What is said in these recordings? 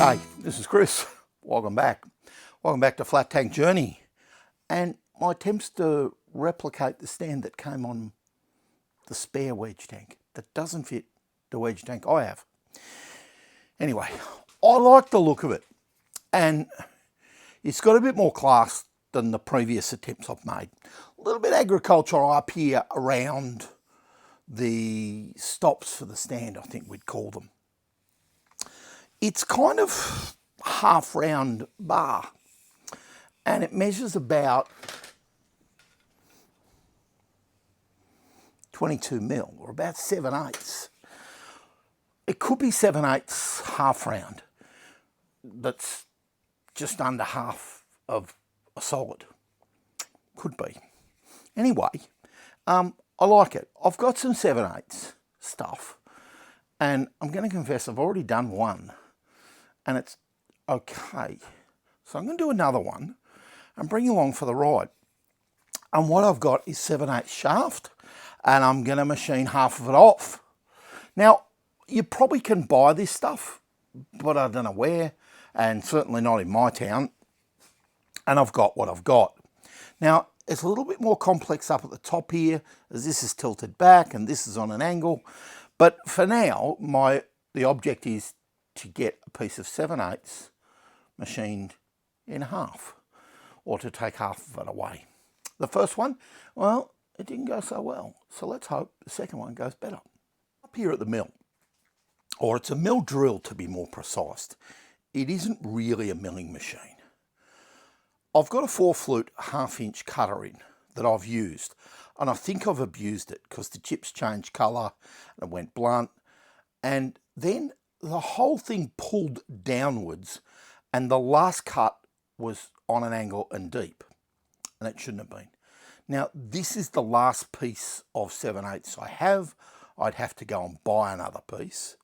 Hey, this is Chris. Welcome back. Welcome back to Flat Tank Journey. And my attempts to replicate the stand that came on the spare wedge tank that doesn't fit the wedge tank I have. Anyway, I like the look of it. And it's got a bit more class than the previous attempts I've made. A little bit agricultural up here around the stops for the stand, I think we'd call them. It's kind of half round bar and it measures about 22 mil or about 7/8. It could be 7/8 half round. That's just under half of a solid. Could be. Anyway, I like it. I've got some 7/8 stuff and I'm going to confess I've already done one and it's okay. So I'm going to do another one and bring you along for the ride. And what I've got is 7/8 shaft and I'm going to machine half of it off. Now, you probably can buy this stuff, but I don't know where, and certainly not in my town. And I've got what I've got. Now, it's a little bit more complex up at the top here, as this is tilted back and this is on an angle. But for now, the object is to get a piece of 7/8 machined in half, or to take half of it away. The first one, well, it didn't go so well. So let's hope the second one goes better. Up here at the mill, or it's a mill drill to be more precise. It isn't really a milling machine. I've got a 4-flute 1/2-inch cutter in that I've used, and I think I've abused it because the chips changed colour and it went blunt, and then the whole thing pulled downwards and the last cut was on an angle and deep, and it shouldn't have been. Now, this is the last piece of 7/8 I have. I'd have to go and buy another piece.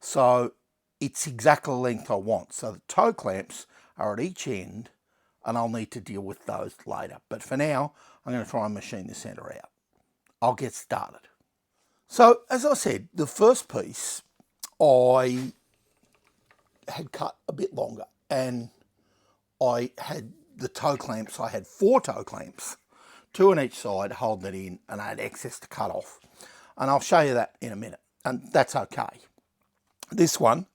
So it's exactly the length I want. So the toe clamps are at each end and I'll need to deal with those later. But for now, I'm going to try and machine the center out. I'll get started. So as I said, the first piece I had cut a bit longer and I had the toe clamps. I had 4 toe clamps, 2 on each side, holding it in, and I had excess to cut off. And I'll show you that in a minute, and that's okay. This one,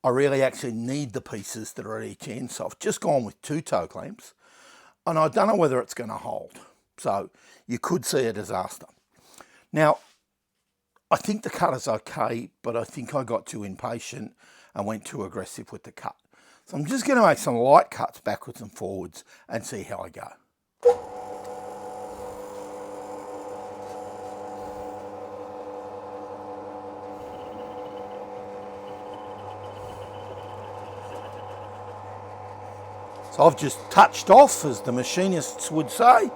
I really actually need the pieces that are at each end, so I've just gone with 2 toe clamps, and I don't know whether it's going to hold. So you could see a disaster. Now, I think the cut is okay, but I think I got too impatient and went too aggressive with the cut. So I'm just going to make some light cuts backwards and forwards and see how I go. So I've just touched off, as the machinists would say.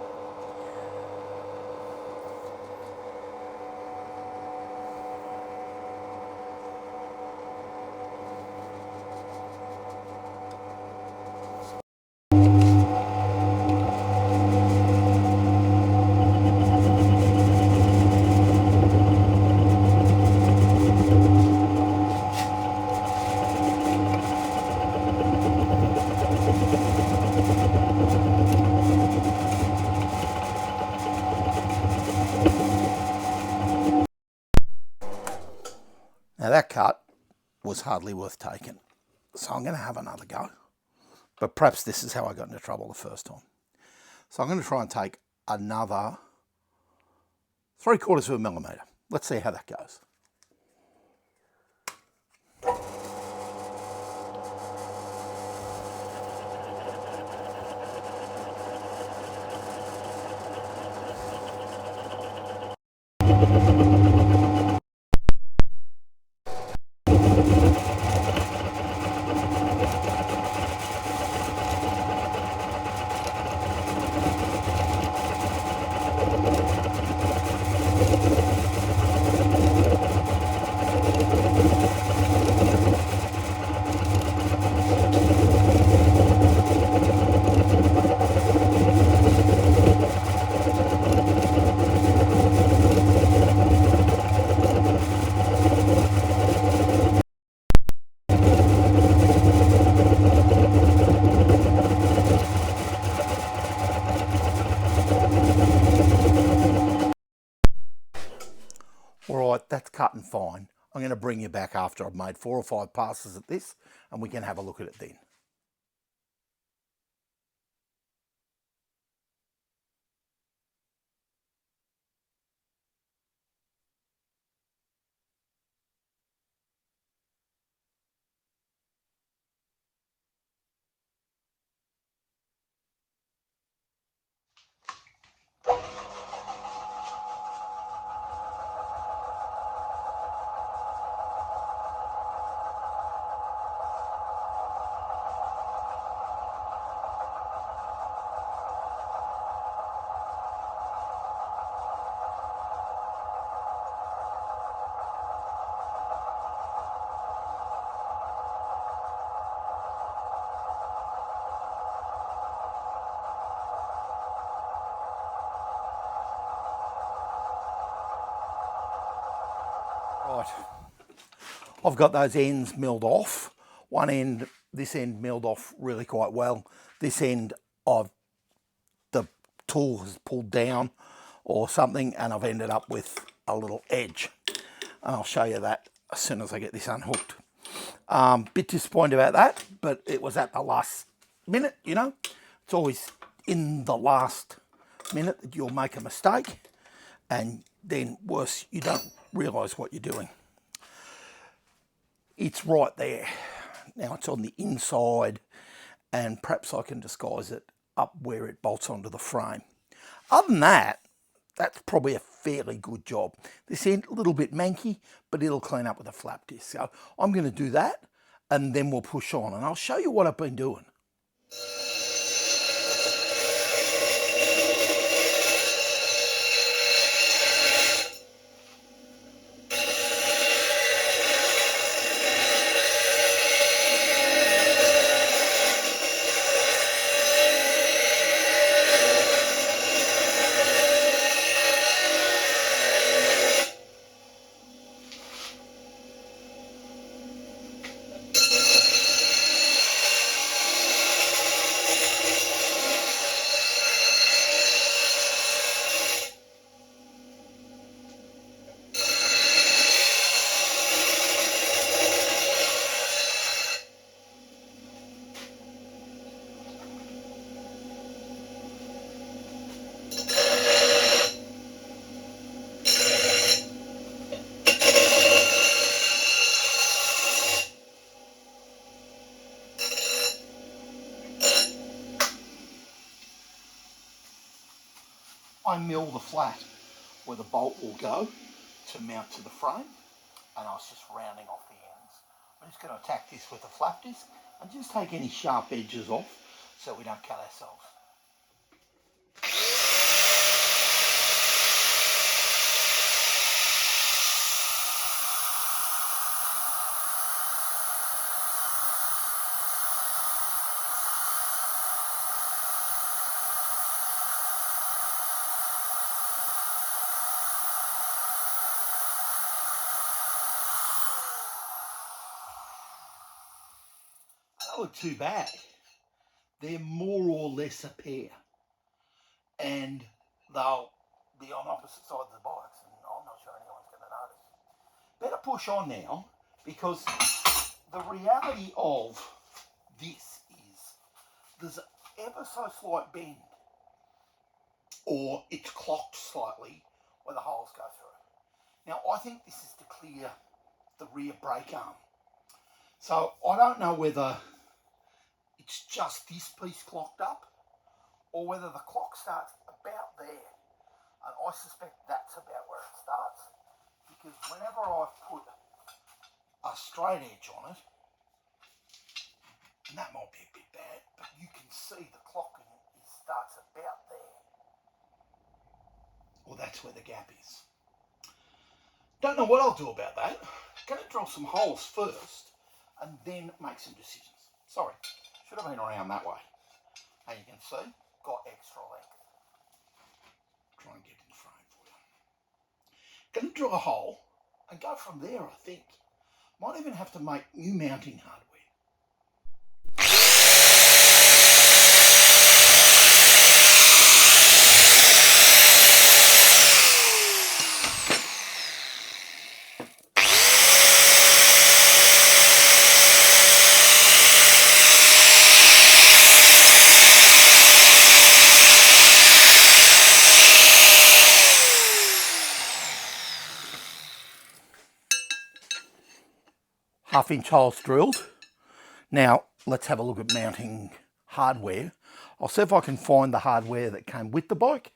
Now that cut was hardly worth taking, so I'm going to have another go. But perhaps this is how I got into trouble the first time. So I'm going to try and take another 3/4 millimetre. Let's see how that goes. cutting fine. I'm going to bring you back after I've made 4 or 5 passes at this, and we can have a look at it then. Right, I've got those ends milled off. One end, this end milled off really quite well. This end, the tool has pulled down or something, and I've ended up with a little edge. And I'll show you that as soon as I get this unhooked. Bit disappointed about that, but it was at the last minute, you know. It's always in the last minute that you'll make a mistake, and then worse, you don't realise what you're doing. It's right there. Now it's on the inside, and perhaps I can disguise it up where it bolts onto the frame. Other than that, that's probably a fairly good job. This end, a little bit manky, but it'll clean up with a flap disc. So I'm going to do that, and then we'll push on, and I'll show you what I've been doing. I mill the flat where the bolt will go to mount to the frame, and I was just rounding off the ends. I'm just going to attack this with a flap disc and just take any sharp edges off so we don't cut ourselves. That look too bad. They're more or less a pair, and they'll be on opposite sides of the bikes, and I'm not sure anyone's going to notice. Better push on now, because the reality of this is there's an ever so slight bend, or it's clocked slightly where the holes go through. Now I think this is to clear the rear brake arm. So I don't know whether it's just this piece clocked up or whether the clock starts about there. And I suspect that's about where it starts, because whenever I've put a straight edge on it, and that might be a bit bad, but you can see the clocking starts about there. Well, that's where the gap is. Don't know what I'll do about that. Going to drill some holes first and then make some decisions. Sorry, should have been around that way. And you can see, got extra length. Try and get in the frame for you. Going to drill a hole and go from there, I think. Might even have to make new mounting hardware. 1/2 inch holes drilled. Now let's have a look at mounting hardware. I'll see if I can find the hardware that came with the bike,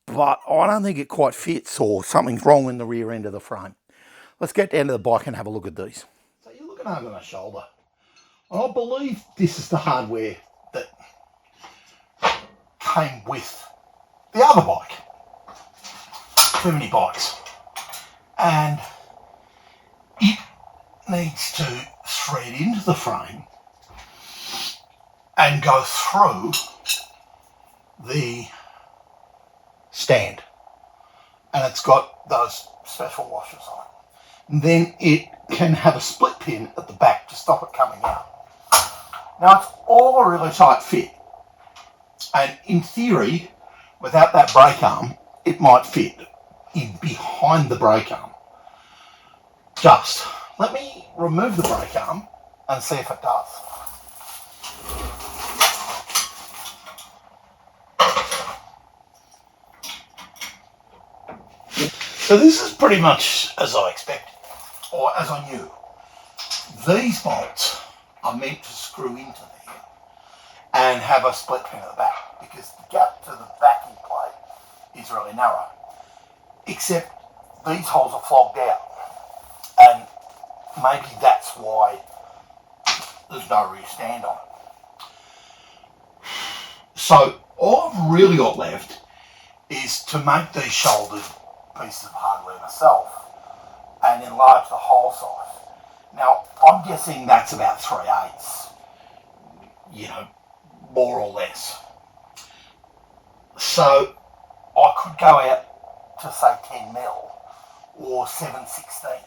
but I don't think it quite fits, or something's wrong in the rear end of the frame. Let's get down to the bike and have a look at these. So you're looking over my shoulder. I believe this is the hardware that came with the other bike. Too many bikes. And it needs to thread into the frame and go through the stand. And it's got those special washers on it. And then it can have a split pin at the back to stop it coming out. Now it's all a really tight fit. And in theory, without that brake arm, it might fit in behind the brake arm. Just let me remove the brake arm and see if it does. So this is pretty much as I expected, or as I knew. These bolts are meant to screw into there and have a split pin at the back, because the gap to the backing plate is really narrow. Except these holes are flogged out, and maybe that's why there's no rear stand on it. So all I've really got left is to make these shouldered pieces of hardware myself and enlarge the hole size. Now I'm guessing that's about 3/8, you know, more or less. So I could go out to say 10 mil or 7/16.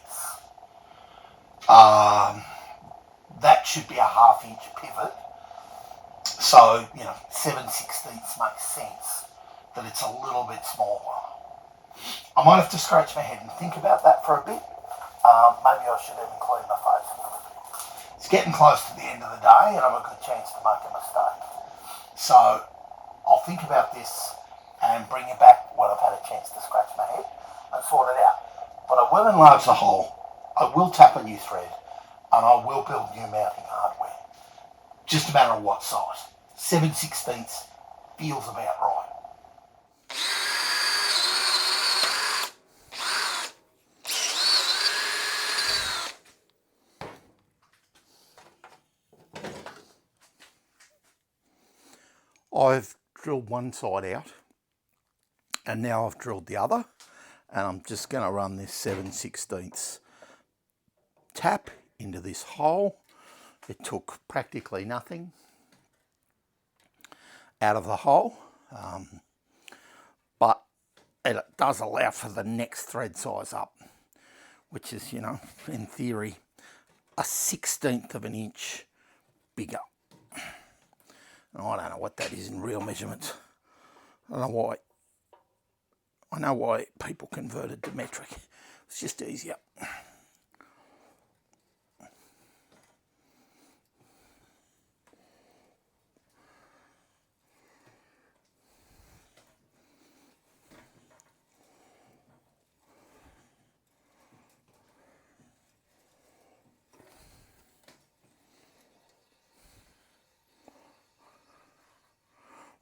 That should be a 1/2 inch pivot. So, you know, 7/16 makes sense that it's a little bit smaller. I might have to scratch my head and think about that for a bit. Maybe I should even clean my face a little bit. It's getting close to the end of the day and I'm a good chance to make a mistake. So I'll think about this and bring it back when I've had a chance to scratch my head and sort it out. But I will enlarge the hole, I will tap a new thread, and I will build new mounting hardware. Just a matter of what size. 7/16 feels about right. I've drilled one side out and now I've drilled the other, and I'm just going to run this 7/16 tap into this hole. It took practically nothing out of the hole, but it does allow for the next thread size up, which is, you know, in theory, a 1/16 of an inch bigger. I don't know what that is in real measurements. I don't know why. I know why people converted to metric. It's just easier.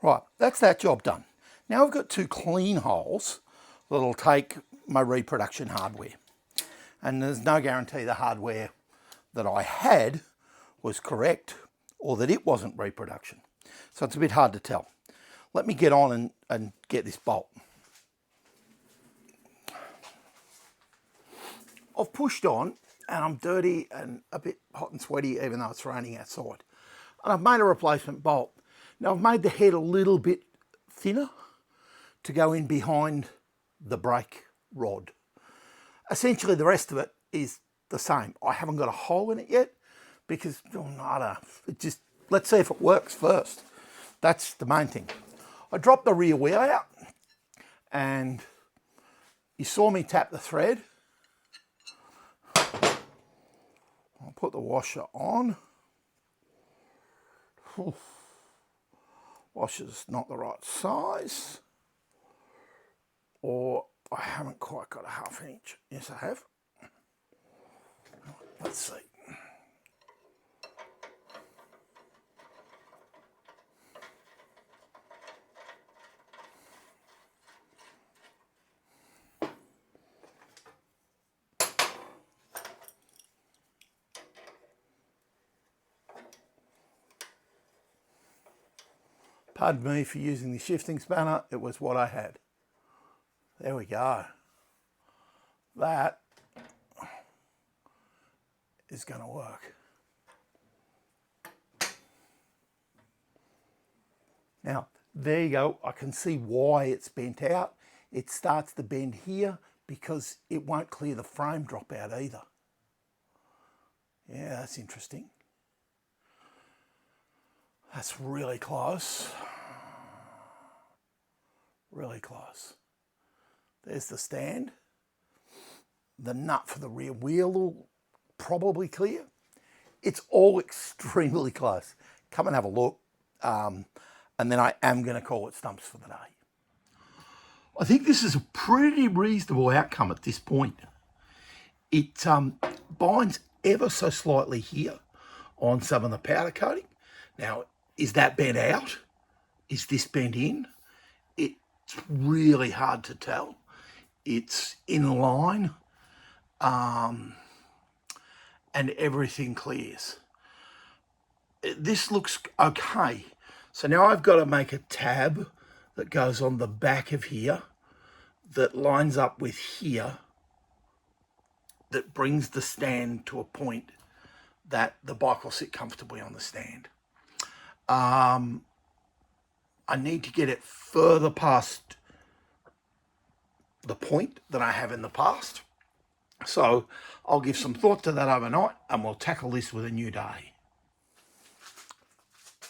Right, that's that job done. Now I've got 2 clean holes that'll take my reproduction hardware. And there's no guarantee the hardware that I had was correct or that it wasn't reproduction. So it's a bit hard to tell. Let me get on and get this bolt. I've pushed on and I'm dirty and a bit hot and sweaty even though it's raining outside. And I've made a replacement bolt. Now I've made the head a little bit thinner to go in behind the brake rod. Essentially the rest of it is the same. I haven't got a hole in it yet because, I don't know, let's see if it works first. That's the main thing. I dropped the rear wheel out and you saw me tap the thread. I'll put the washer on. Washer's not the right size, or I haven't quite got a 1/2 inch. Yes, I have. Let's see. Pardon me for using the shifting spanner, it was what I had. There we go. That is going to work. Now, there you go. I can see why it's bent out. It starts to bend here because it won't clear the frame drop out either. Yeah, that's interesting. That's really close. Really close. There's the stand. The nut for the rear wheel will probably clear. It's all extremely close. Come and have a look. And then I am going to call it stumps for the day. I think this is a pretty reasonable outcome at this point. It binds ever so slightly here on some of the powder coating. Now, is that bent out? Is this bent in? It's really hard to tell. It's in line, and everything clears. This looks okay. So now I've got to make a tab that goes on the back of here that lines up with here, that brings the stand to a point that the bike will sit comfortably on the stand. I need to get it further past the point that I have in the past. So I'll give some thought to that overnight and we'll tackle this with a new day.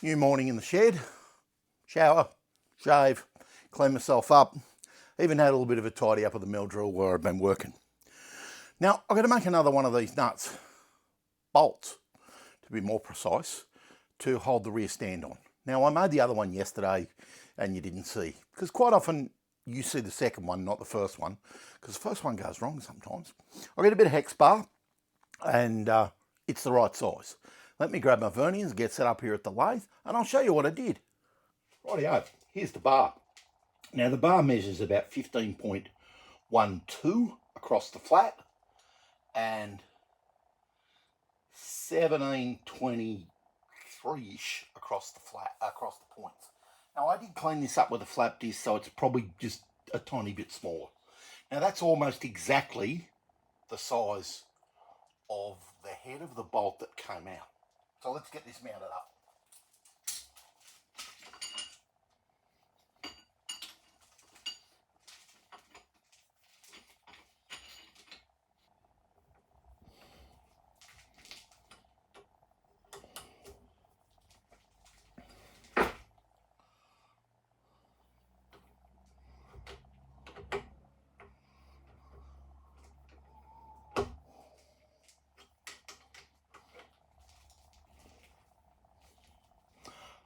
New morning in the shed, shower, shave, clean myself up, even had a little bit of a tidy up of the mill drill where I've been working. Now, I've got to make another one of these nuts, bolts, to be more precise, to hold the rear stand on. Now, I made the other one yesterday and you didn't see, because quite often you see the second one, not the first one, because the first one goes wrong sometimes. I get a bit of hex bar and it's the right size. Let me grab my verniers and get set up here at the lathe and I'll show you what I did. Rightio, here's the bar. Now the bar measures about 15.12 across the flat and 17.23-ish across the points. Now I did clean this up with a flap disc, so it's probably just a tiny bit smaller. Now that's almost exactly the size of the head of the bolt that came out. So let's get this mounted up.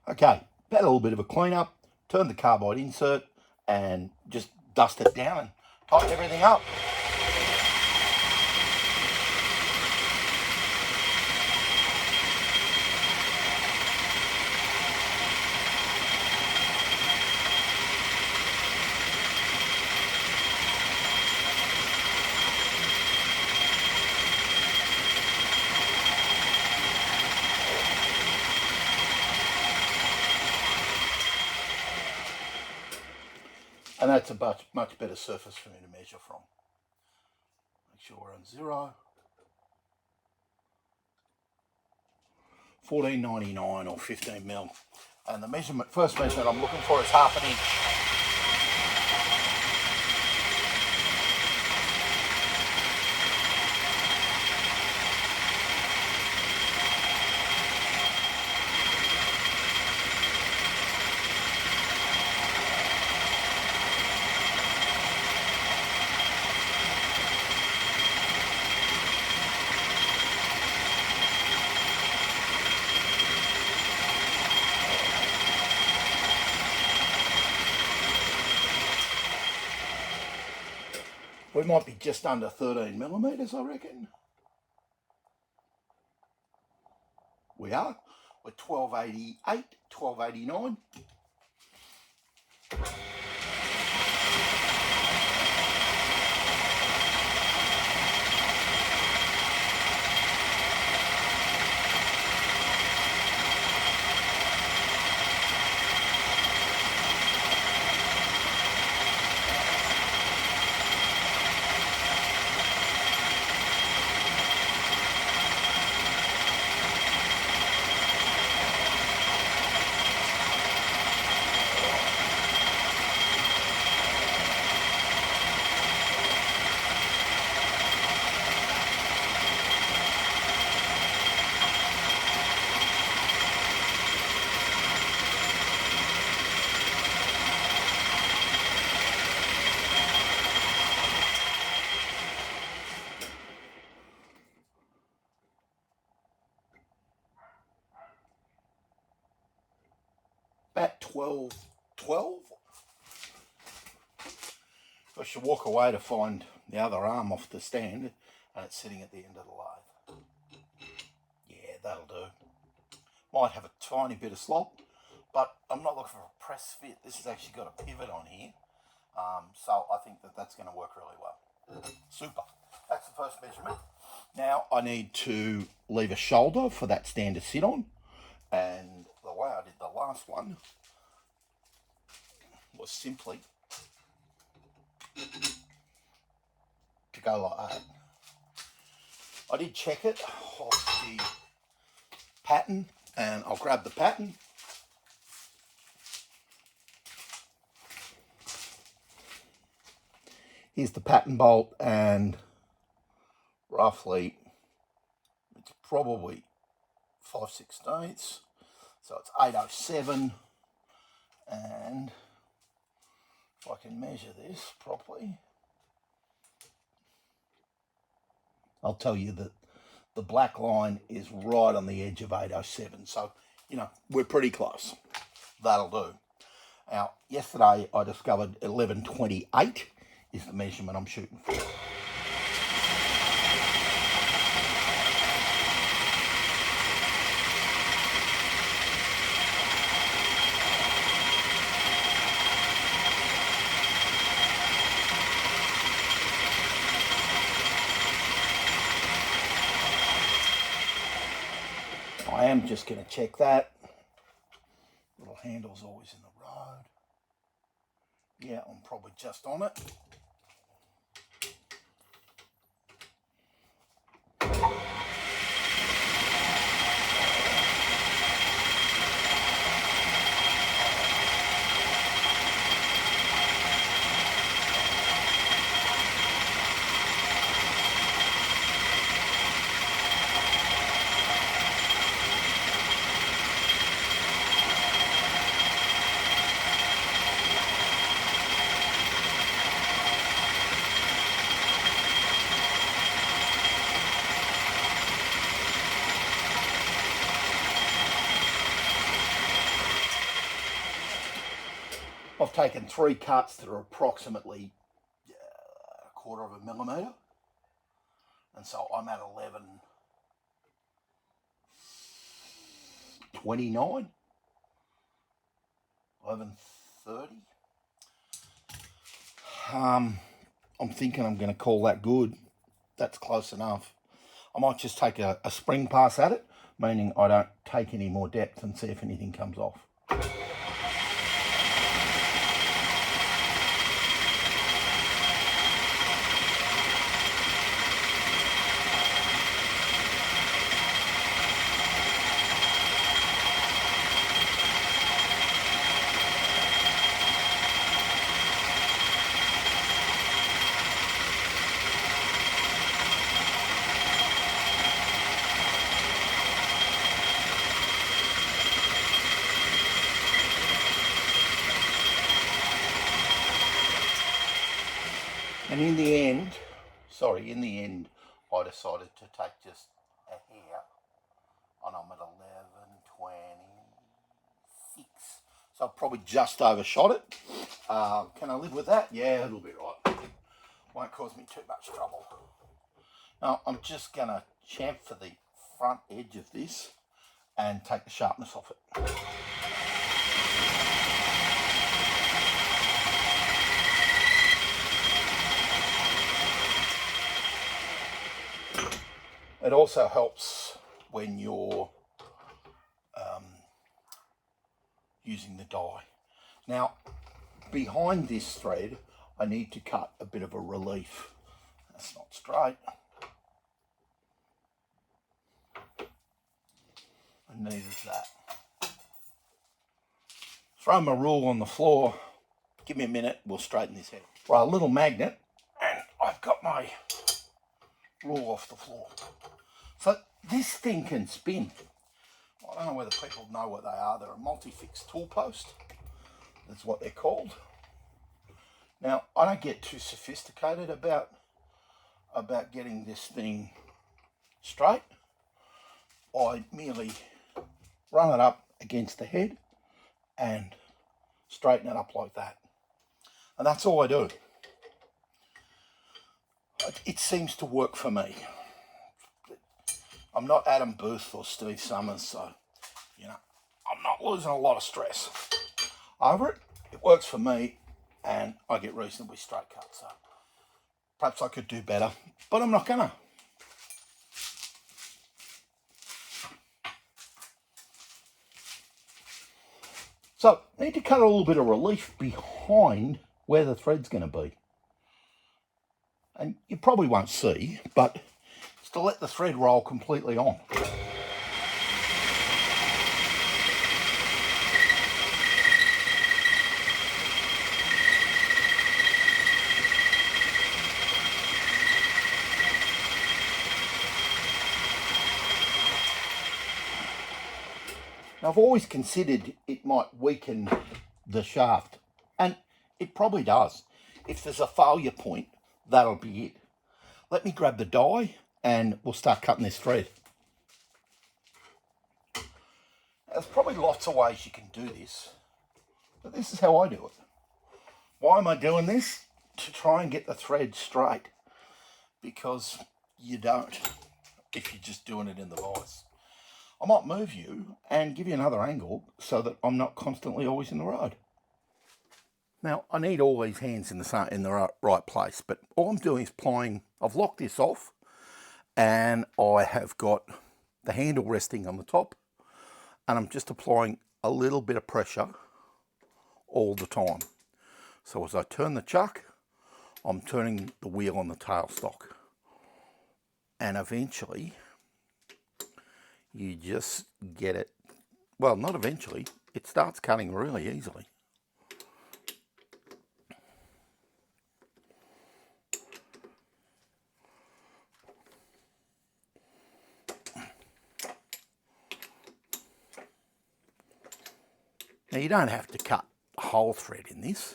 Okay, had a little bit of a clean up, turn the carbide insert and just dust it down and tighten everything up. And that's a much better surface for me to measure from. Make sure we're on 0. 14.99 or 15 mil. And the first measurement I'm looking for is 1/2 inch. We might be just under 13 millimeters, I reckon. We are. We're 1288, 1289. 12. I should walk away to find the other arm off the stand, and it's sitting at the end of the lathe. Yeah, that'll do. Might have a tiny bit of slop, but I'm not looking for a press fit. This has actually got a pivot on here, so I think that that's going to work really well. Super. That's the first measurement. Now I need to leave a shoulder for that stand to sit on, and the way I did the last one was simply to go like that. I did check it off the pattern, and I'll grab the pattern. Here's the pattern bolt, and roughly it's probably 5/16, so it's 807, and if I can measure this properly, I'll tell you that the black line is right on the edge of 807, so you know we're pretty close. That'll do. Now yesterday I discovered 1128 is the measurement I'm shooting for. I am just going to check that. Little handle's always in the road. Yeah, I'm probably just on it. I've taken 3 cuts that are approximately 1/4 millimetre, and so I'm at 1129, 1130. I'm thinking I'm going to call that good. That's close enough. I might just take a spring pass at it, meaning I don't take any more depth, and see if anything comes off. And in the end, I decided to take just a hair, and I'm at 1126. So I've probably just overshot it. Can I live with that? Yeah, it'll be right. Won't cause me too much trouble. Now I'm just going to chamfer the front edge of this and take the sharpness off it. It also helps when you're using the die. Now, behind this thread, I need to cut a bit of a relief. That's not straight. And neither is that. Throw my rule on the floor. Give me a minute, we'll straighten this out. Right, a little magnet, and I've got my rule off the floor. So this thing can spin. I don't know whether people know what they are. They're a multi-fix tool post. That's what they're called. Now, I don't get too sophisticated about getting this thing straight. I merely run it up against the head and straighten it up like that. And that's all I do. It seems to work for me. I'm not Adam Booth or Steve Summers, so, you know, I'm not losing a lot of stress over it. It works for me, and I get reasonably straight cuts. So perhaps I could do better, but I'm not gonna. So need to cut a little bit of relief behind where the thread's going to be. And you probably won't see, but it's to let the thread roll completely on. Now, I've always considered it might weaken the shaft, and it probably does. If there's a failure point, that'll be it. Let me grab the die and we'll start cutting this thread. There's probably lots of ways you can do this, but this is how I do it. Why am I doing this? To try and get the thread straight, because you don't if you're just doing it in the vise. I might move you and give you another angle so that I'm not constantly always in the road. Now, I need all these hands in the right place, but all I'm doing is applying. I've locked this off, and I have got the handle resting on the top, and I'm just applying a little bit of pressure all the time. So as I turn the chuck, I'm turning the wheel on the tailstock, and eventually you just get it, well, not eventually, it starts cutting really easily. Now, you don't have to cut a whole thread in this.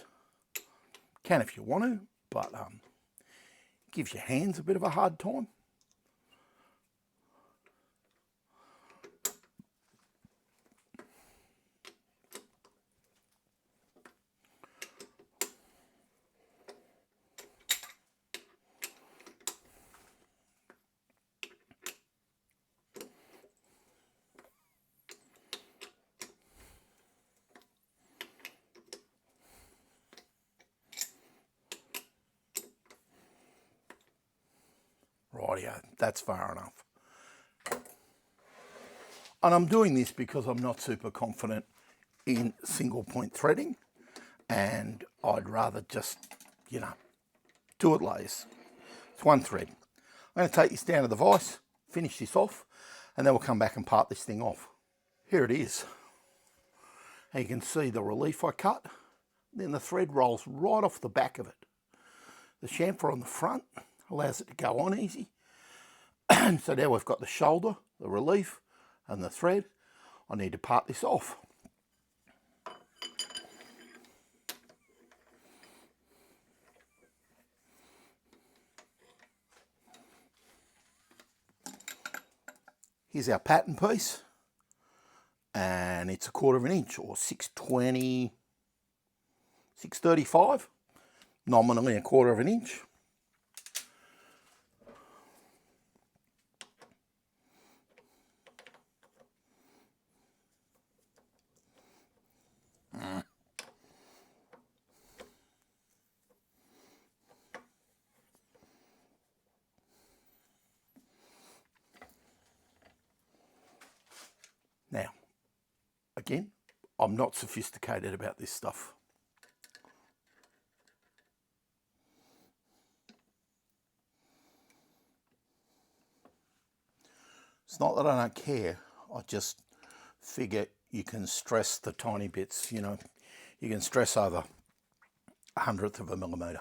Can if you want to, but it gives your hands a bit of a hard time. Rightio, that's far enough. And I'm doing this because I'm not super confident in single point threading, and I'd rather just, you know, do it lace. It's one thread. I'm going to take this down to the vise, finish this off, and then we'll come back and part this thing off. Here it is. And you can see the relief I cut. Then the thread rolls right off the back of it. The chamfer on the front allows it to go on easy. And so now we've got the shoulder, the relief, and the thread. I need to part this off. Here's our pattern piece, and it's 1/4 inch, or 620, 635, nominally 1/4 inch. Now, again, I'm not sophisticated about this stuff. It's not that I don't care, I just figure you can stress the tiny bits, you know, you can stress over 1/100 of a millimetre.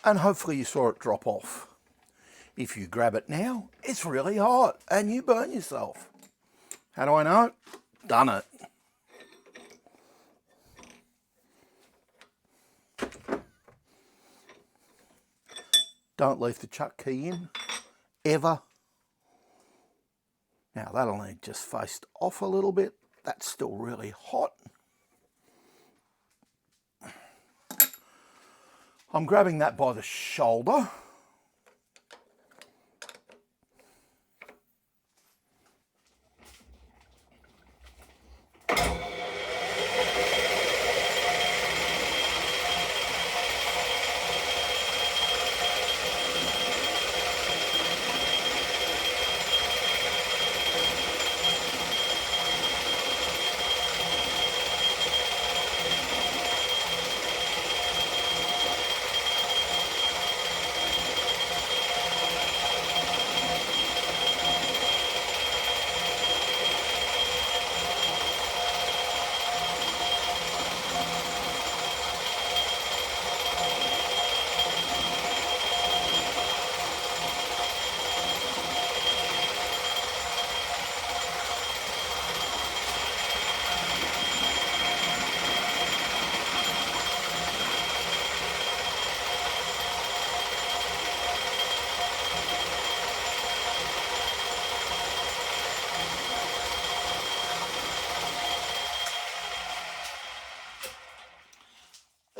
And hopefully you saw it drop off. If you grab it now, it's really hot and you burn yourself. How do I know it? Done it. Don't leave the chuck key in, ever. Now that'll need just faced off a little bit. That's still really hot. I'm grabbing that by the shoulder.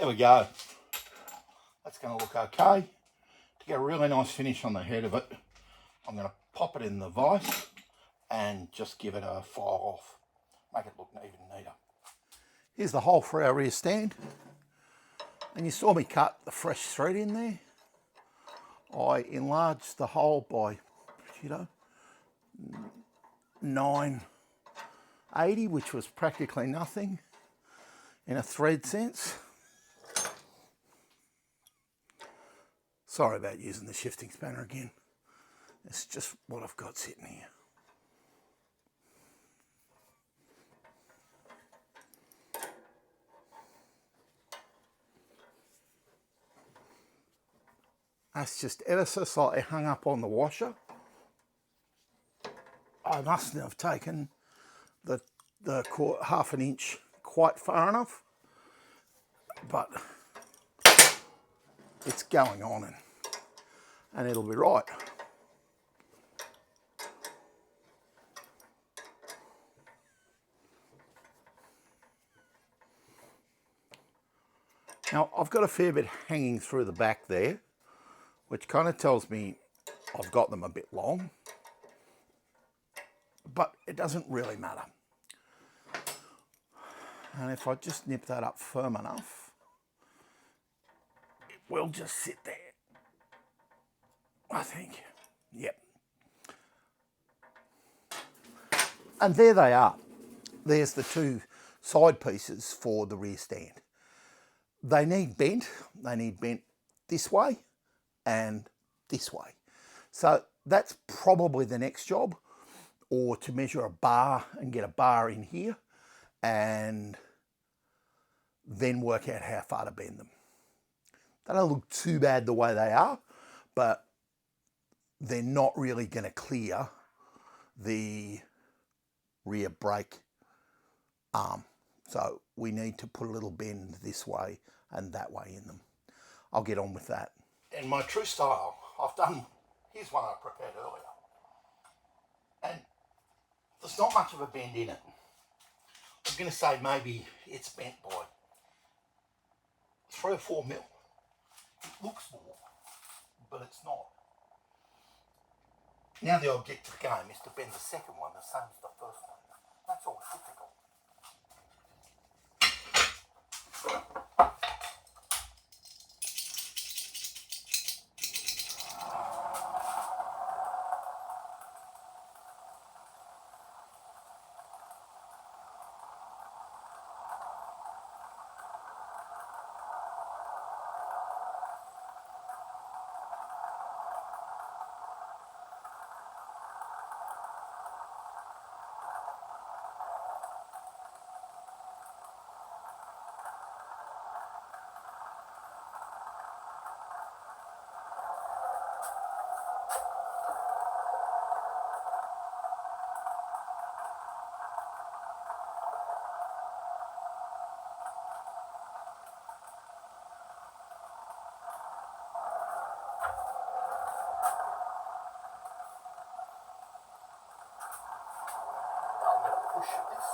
There we go. That's going to look okay. To get a really nice finish on the head of it, I'm going to pop it in the vise and just give it a file off. Make it look even neater. Here's the hole for our rear stand. And you saw me cut the fresh thread in there. I enlarged the hole by, 980, which was practically nothing in a thread sense. Sorry about using the shifting spanner again. It's just what I've got sitting here. That's just ever so slightly hung up on the washer. I mustn't have taken the half an inch quite far enough, but it's going on and it'll be right. Now I've got a fair bit hanging through the back there, which kind of tells me I've got them a bit long, but it doesn't really matter. And if I just nip that up firm enough, it will just sit there, I think. Yep. And there they are. There's the two side pieces for the rear stand. They need bent. They need bent this way and this way. So that's probably the next job, or to measure a bar and get a bar in here and then work out how far to bend them. They don't look too bad the way they are, but they're not really going to clear the rear brake arm. So we need to put a little bend this way and that way in them. I'll get on with that. In my true style, here's one I prepared earlier. And there's not much of a bend in it. I was going to say maybe it's bent by 3 or 4 mil. It looks more, but it's not. Now the object of the game is to bend the second one the same as the first one. That's all difficult. push at this.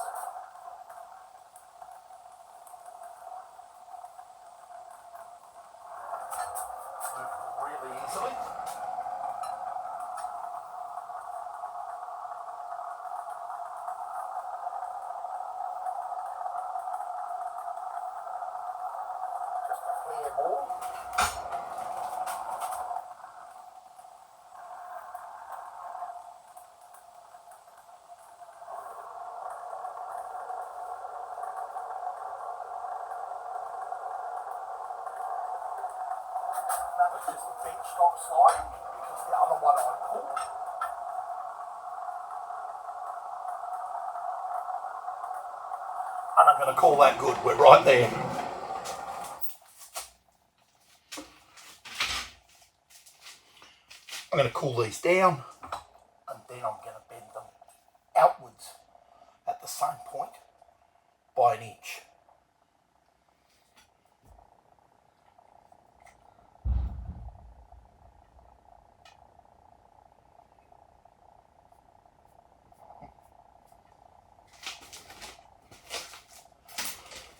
Move really easily. Just a hair more. That was just the bench stop sliding because the other one I pulled. And I'm going to call that good. We're right there. I'm going to cool these down and then I'm going to bend them outwards at the same point by an inch.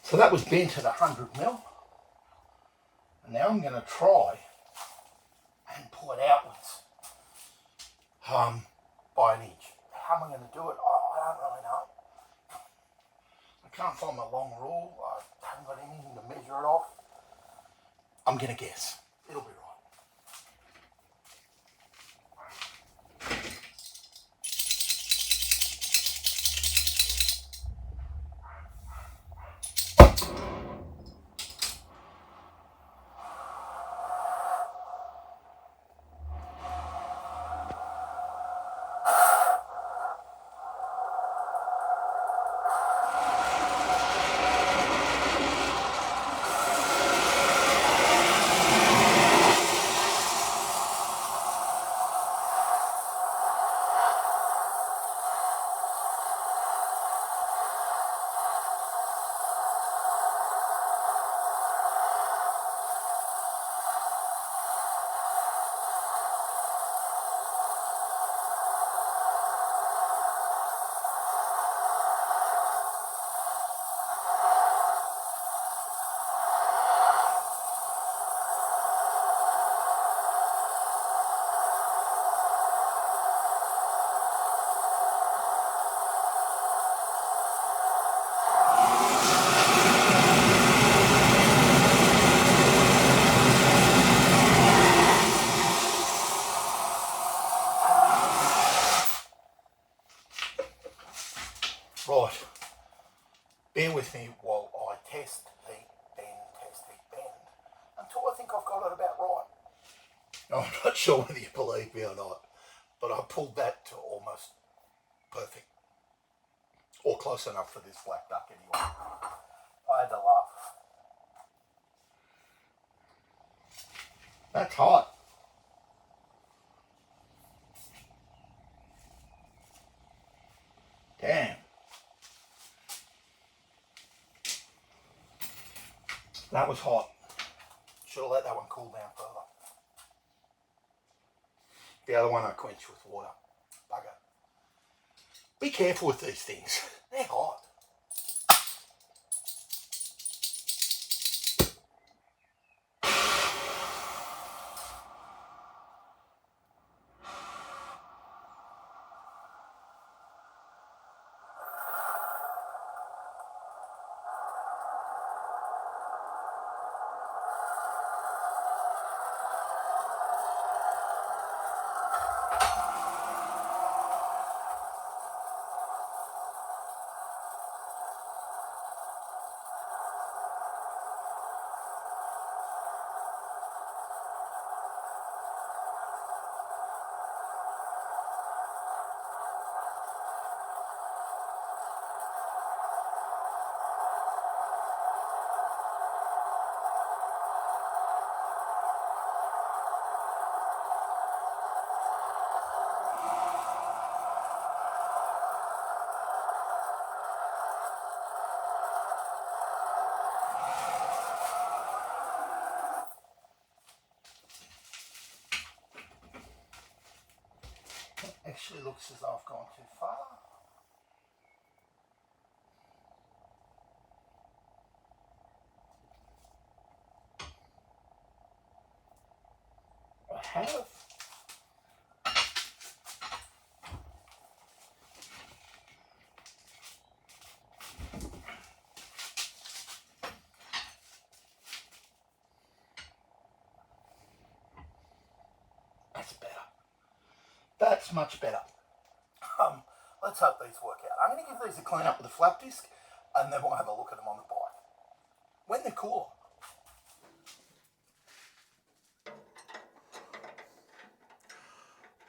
So that was bent at 100mm. And now I'm going to try and pull it outwards by an inch. How am I going to do it? I don't really know. I can't find my long rule. I haven't got anything to measure it off. I'm going to guess. It'll be right. Right, bear with me while I test, heat, bend, until I think I've got it about right. I'm not sure whether you believe me or not, but I pulled that to almost perfect, or close enough for this black duck anyway. I had to laugh. That's hot. Damn. That was hot. Should have let that one cool down further. The other one I quenched with water. Bugger. Be careful with these things. They're hot. Actually looks as though I've gone too far. have. That's better. That's much better. Let's hope these work out. I'm going to give these a clean up with a flap disc, and then we'll have a look at them on the bike when they're cooler.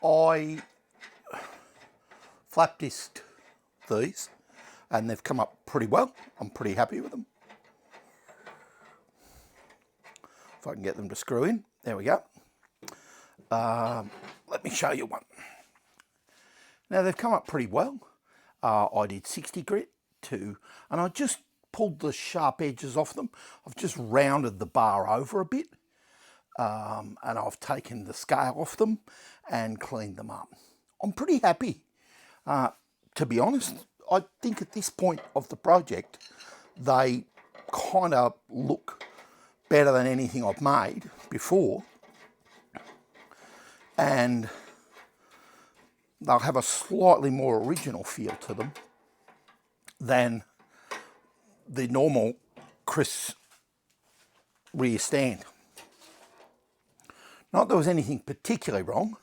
I flap disced these, and they've come up pretty well. I'm pretty happy with them. If I can get them to screw in. There we go. Let me show you one. Now they've come up pretty well. I did 60 grit and I just pulled the sharp edges off them. I've just rounded the bar over a bit, and I've taken the scale off them and cleaned them up. I'm pretty happy. To be honest, I think at this point of the project, they kind of look better than anything I've made before. And they'll have a slightly more original feel to them than the normal Chris rear stand. Not that there was anything particularly wrong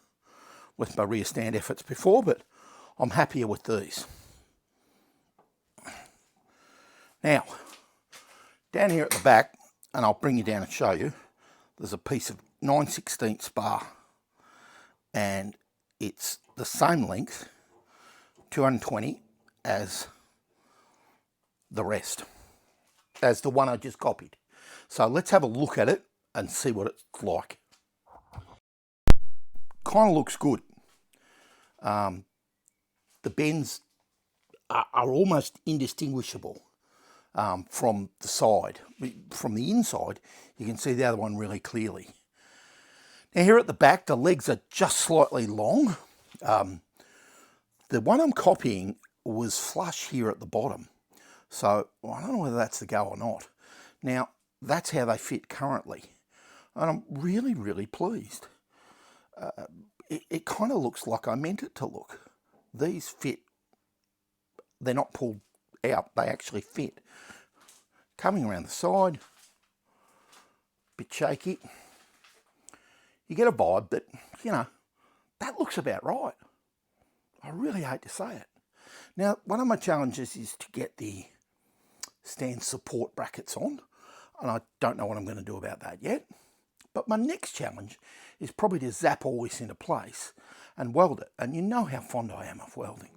with my rear stand efforts before, but I'm happier with these. Now, down here at the back, and I'll bring you down and show you, there's a piece of 9/16 bar, and it's the same length, 220, as the rest, as the one I just copied. So let's have a look at it and see what it's like. Kind of looks good. The bends are almost indistinguishable from the side. From the inside, you can see the other one really clearly. Now here at the back, the legs are just slightly long. The one I'm copying was flush here at the bottom. So I don't know whether that's the go or not. Now, that's how they fit currently. And I'm really, really pleased. It kind of looks like I meant it to look. These fit. They're not pulled out. They actually fit. Coming around the side, bit shaky. You get a vibe that, you know, that looks about right. I really hate to say it. Now, one of my challenges is to get the stand support brackets on, and I don't know what I'm going to do about that yet. But my next challenge is probably to zap all this into place and weld it. And you know how fond I am of welding.